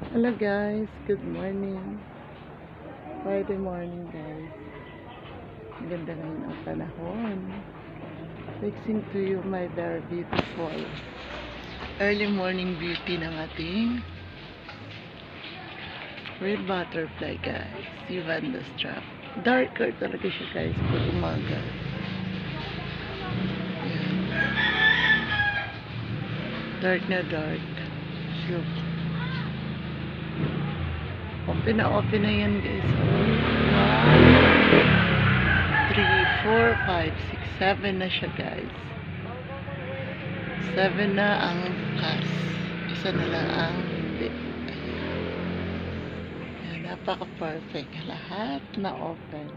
Hello guys, good morning. Friday morning guys. Ang ganda ngayon ang panahon. Fixing to you my very beautiful early morning beauty ng ating red butterfly guys. Si Vanda Strap. Darker talaga siya guys pag umaga. Ayan. Dark na dark. Shoot. Open na yan guys. 1, 2, 3, 4, 5, 6, 7 na siya guys. 7 na ang bukas. Isa na lang ang hindi. Ayan, napaka-perfect. Lahat na open.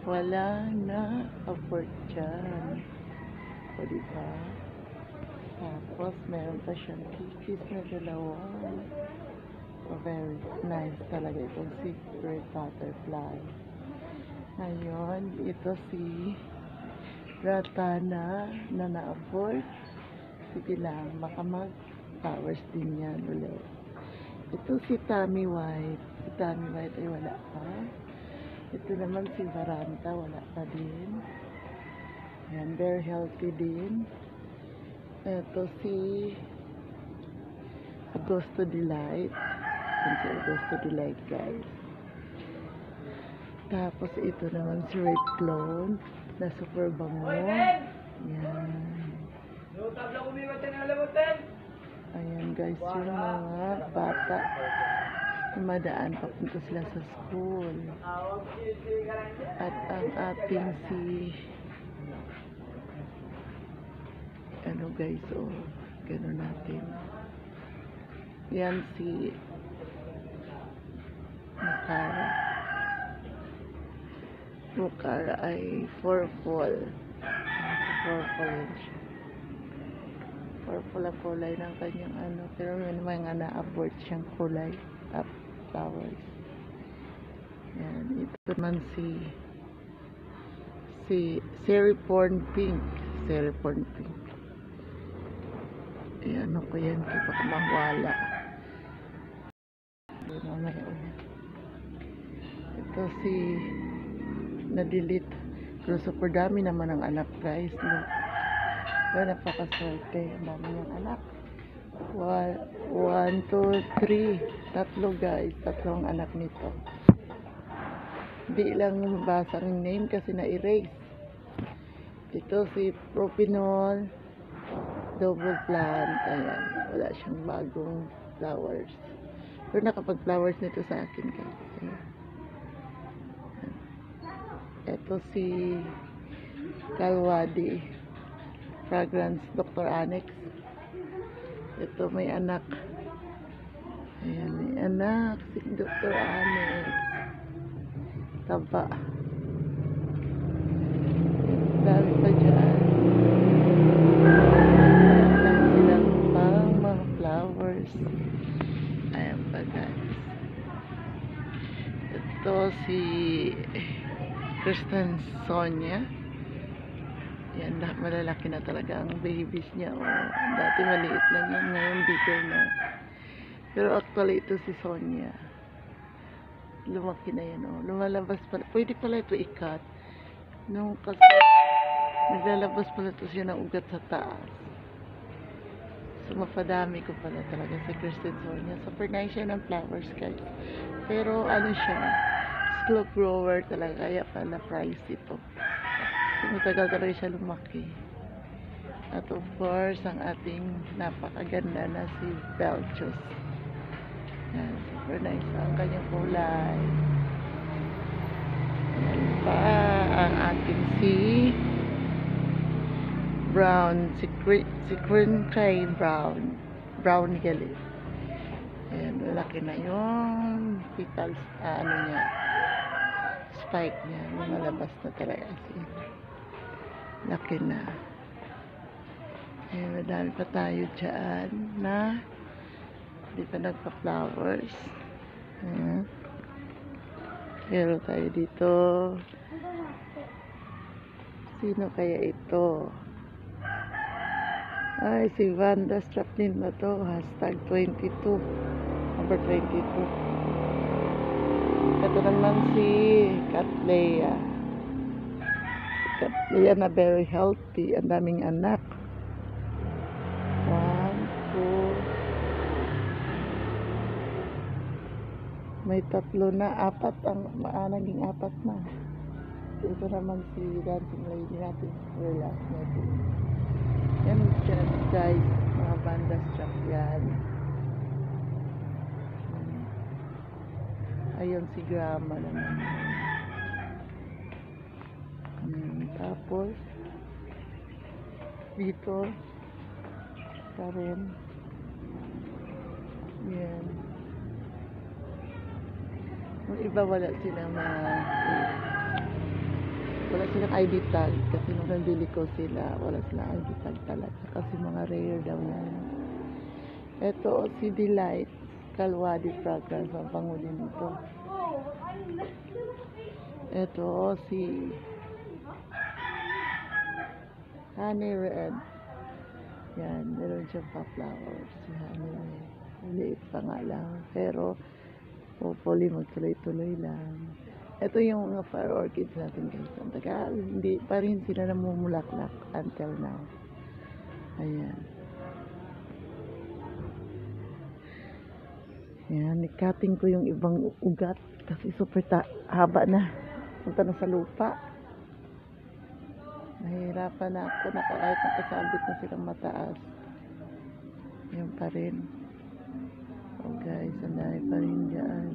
Wala na abort dyan. O diba? Tapos meron pa siyang kikis na dalawa. Very nice talaga itong secret butterfly. Ngayon, ito si Ratana na na-abort. Sige lang, baka mag-flowers din yan ulit. Ito si Tammy White. Si Tammy White ay wala pa. Ito naman si Varanta, wala pa din. Ayan, very healthy din. Ito si Agosto Delight. Ito si Agosto Delight guys. Tapos ito naman si Red Clone na super bango. Yan. Ayan guys, yung mga bata tumadaan papunta sila sa school. At ang ating si ano guys, oh, gano'n natin. Yan si Mukara ay purple. Purple yun siya. Purple ang kulay ng kanyang ano. Pero may mga na-abort siyang kulay. Flowers. Yan. Ito naman si Seriporn Pink. Seriporn Pink. Ayan, ano ko yan. Baka mawala. Mamaya ulit. Ito si na-delete. Pero super dami naman ang anak guys. Look. Well, napakaswerte. Ang dami niyang anak. 1, 2, 3. Tatlo guys. Tatlo ang anak nito. Di lang mabasa ang name kasi na-erase. Ito si Propinol. Double plant. Ayan. Wala siyang bagong flowers. Pero nakapag-flowers nito sa akin guys. Ayan. Ito si Kalwadi Fragrance Dr. Annex. Ito may anak. Ayan, may anak si Dr. Annex. Taba. Dami pa dyan. Dami silang pang mga flowers. Ayan pa guys. Ito si Kristen Sonia. Yan, malalaki na talaga ang babies niya. Oh, dati maliit lang yan, ngayon bigger na. Pero actually ito si Sonia. Lumaki na yan. Oh. Lumalabas pala. Pwede pala ito ikat. Nung kasi naglalabas pala ito siya ng ugat sa taas. So mapadami ko pala talaga si Kristen Sonia. Super nice siya ng flowers guys. Pero ano siya, slow grower talaga, kaya pala price ito. So, matagal talaga siya lumaki. At of course, ang ating napakaganda na si Belchus. Yan, super nice ang kanyang kulay. Yan pa ang ating si Brown, si Queen Kay Brown. Brown Hilly. Ayan, malaki na yung petals, ano niya, spike niya, lumalabas na talaga siya. Laki na. Ayan, madami pa tayo dyan na hindi pa nagpa-flowers. Ayan. Pero tayo dito. Sino kaya ito? Ay, si Vanda Strap din ba to? #22. Number 22. Ito naman si Cattleya. Cattleya na very healthy. Ang daming anak. 1, 2. May 3 na. 4 ang naging 4 na. Ito naman si dancing lady natin. Relax natin. Yan dyan guys. Mga banda strap yan. Ayun si Grandma naman. Tapos dito pa rin. Yan. Yung iba wala silang ID tag kasi nung nabili ko sila wala silang ID tag talaga kasi mga rare daw yan. Ito si Delight Kalwadi fragrance ang bango din ito. Ito si Honey Red. Yan, meron siyang pa-flowers. Si Honey Red. Maliit pa nga lang. Pero, hopefully, magtuloy-tuloy lang. Ito yung mga fire orchids natin guys. Ang tagal, hindi pa rin sila namumulaklak until now. Ayan. Yan, nikating ko yung ibang ugat kasi super haba na. Punta na sa lupa. Nahihirapan na ako na kahit nakasabit na silang mataas. Yan pa rin. Oh guys, ang dami pa rin dyan.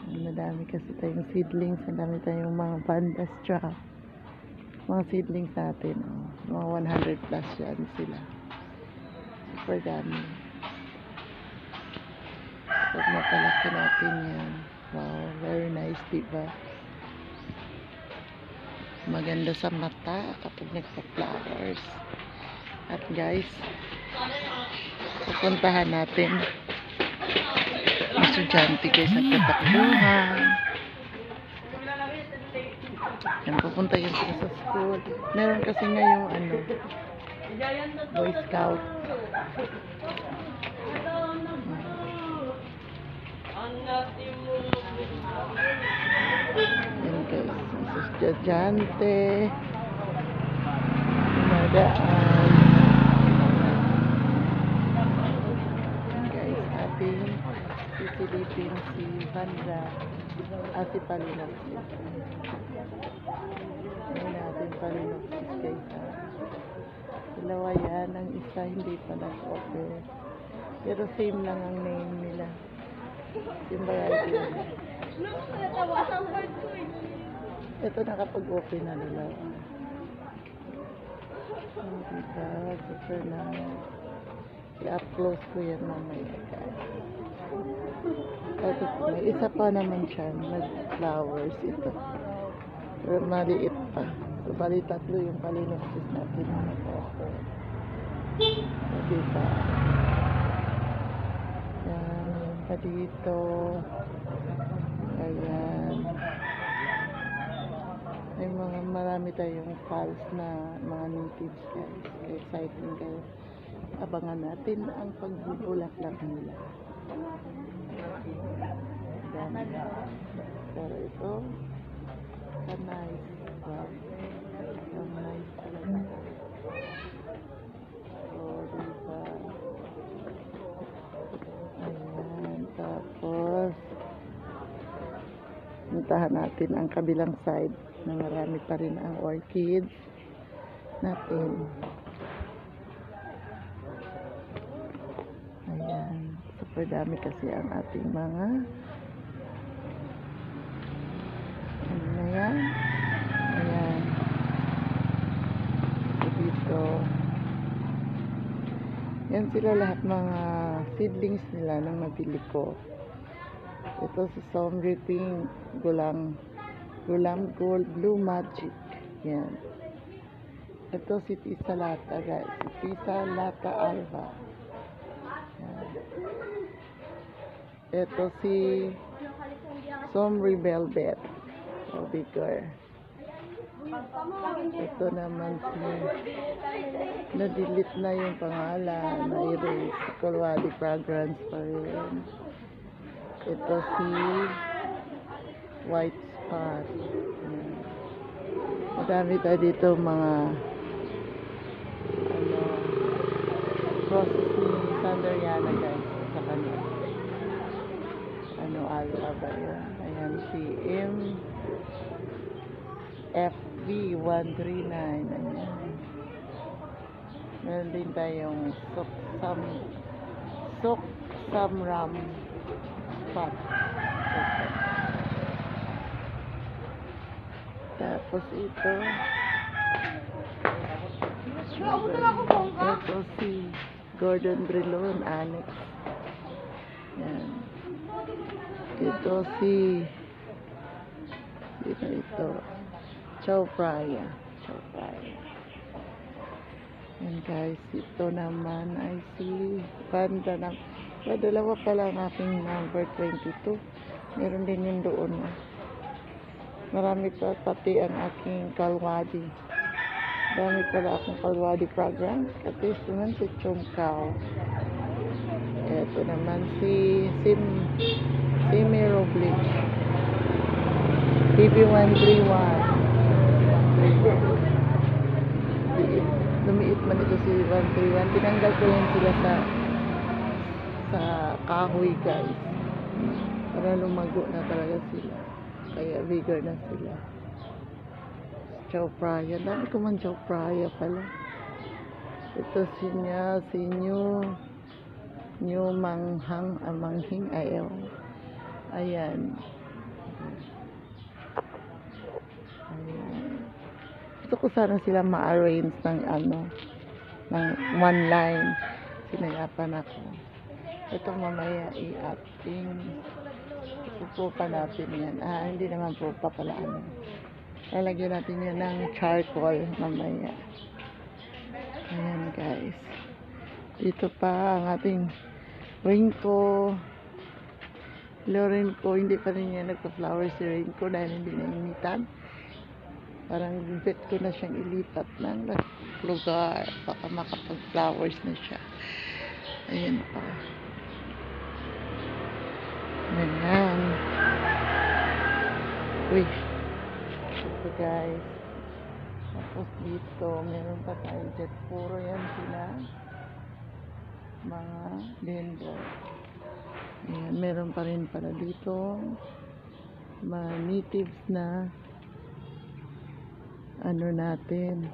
Ang dami kasi tayong seedlings. Ang dami tayong mga banda strap. Mga seedlings natin. Oh. Mga 100 plus yan sila. Super dami. Pag napalaki natin yan. Wow, very nice, diba? Maganda sa mata kapag nagpa-flowers. At guys, pupuntahan natin ang estudyante guys nagtatakbuhan. Yan, pupunta yun sila sa school. Meron kasi ngayong Boy Scout. Yan guys, sa estudyante dumadaan. Yan guys, ating sisilipin si Vanda si Palinopsis. Yan natin Palinopsis guys. Dalawa yan, ang isa hindi pa nag-offer. Pero same lang ang name nila. Yung variety nila. Ito nakapag-open na nila. Oh, diba? Super nice. I-up close ko yan mamaya guys. Ito, may isa pa naman siya. Nag-flowers ito. Pero maliit pa. So, bali 3 yung Palinopsis natin na nag-offer. So, diba? Yan. Pa dito. Ayan. May marami tayong falls na mga natives guys. Exciting guys. Abangan natin ang pagbubulaklak nila. Dami. Pero ito, nice. Wow. Nice talaga. So, diba? Ayan. Tapos, puntahan natin ang kabilang side na marami pa rin ang orchids natin. Ayan. Super dami kasi ang ating mga ano na yan? Ayan. So, dito. Yan sila lahat mga seedlings nila nang nabili ko. Ito si Sombre Pink, Gulam Gold, Blue Magic. Yan. Ito si Pisa Lata, guys. Si Pisa Lata Alva. Yan. Ito si Sombre Velvet. So, bigger. Ito naman si na-delete na yung pangalan, na-erase. Kalwadi Fragrance pa rin. Ito si White Spot. Ayan. Madami tayo dito mga process ni Sanderiana guys sa kanya. Alpha ba yun? Ayan si MFV139. Ayan. Meron din tayong Sok Samram Spot. Tapos ito si Gordon Brillon Annex. Yan. Ito Chow Praya. And guys, ito naman ay si Banda ng dalawa pala ang aking number 22. Meron din yun doon. Marami pa pati ang aking Kalwadi. Dami pala akong Kalwadi program. Katis naman si Chumkaw. Ito naman si Miro Bleach. BB131. Lumiit man ito si 131. Tinanggal ko yan sila sa kahoy guys. Para lumago na talaga sila. Kaya bigger na sila. Chow Praya. Dami ko man Chow Praya pala. Ito si New Manghing ayaw. Ayan. Gusto ko sana sila ma-arrange ng ng one line. Sinayapan ako. Ito mamaya i-acting. Pupupa natin yan. Hindi naman pupa pala lalagyan natin yan ng charcoal mamaya. Ayan guys. Dito pa ang ating Rinko. Lorenco, hindi pa rin niya nagpa-flower si Rinko dahil hindi nainitan. Parang bet ko na siyang ilipat ng lugar. Baka makapag-flowers na siya. Ayan pa. Ayan. Uy. Ito guys. Tapos dito, meron pa tayong jet. Puro yan sila. Mga vendor. Ayan, meron pa rin pala dito. Mga natives na natin.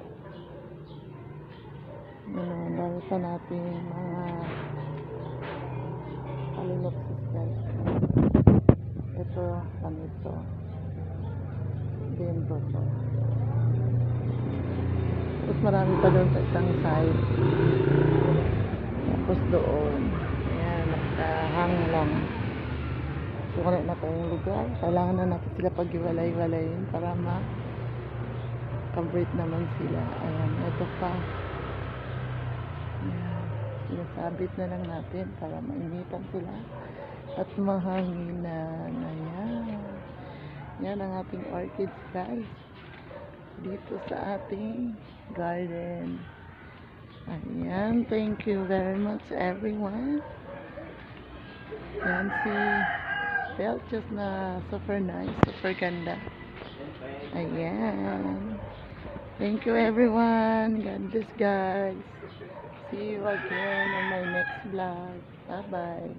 Ang dami pa natin mga Phalaenopsis guys. Ito, ganito. Vendor to. Tapos marami pa doon sa isang side. Tapos doon. Ayan, nakahang lang. So, wala na tayong lugar. Kailangan na natin sila pag-iwalay-walayin para ma-complete naman sila. Ayan, ito pa. Ayan, sinasabit na lang natin para mainitan sila at mahanginan. Ayan. Yan ang ating orchids guys. Dito sa ating garden. Ayan, thank you very much everyone. Yan si Belchus na super nice, super ganda. Ayan. Thank you everyone. God bless guys. See you again on my next vlog. Bye bye.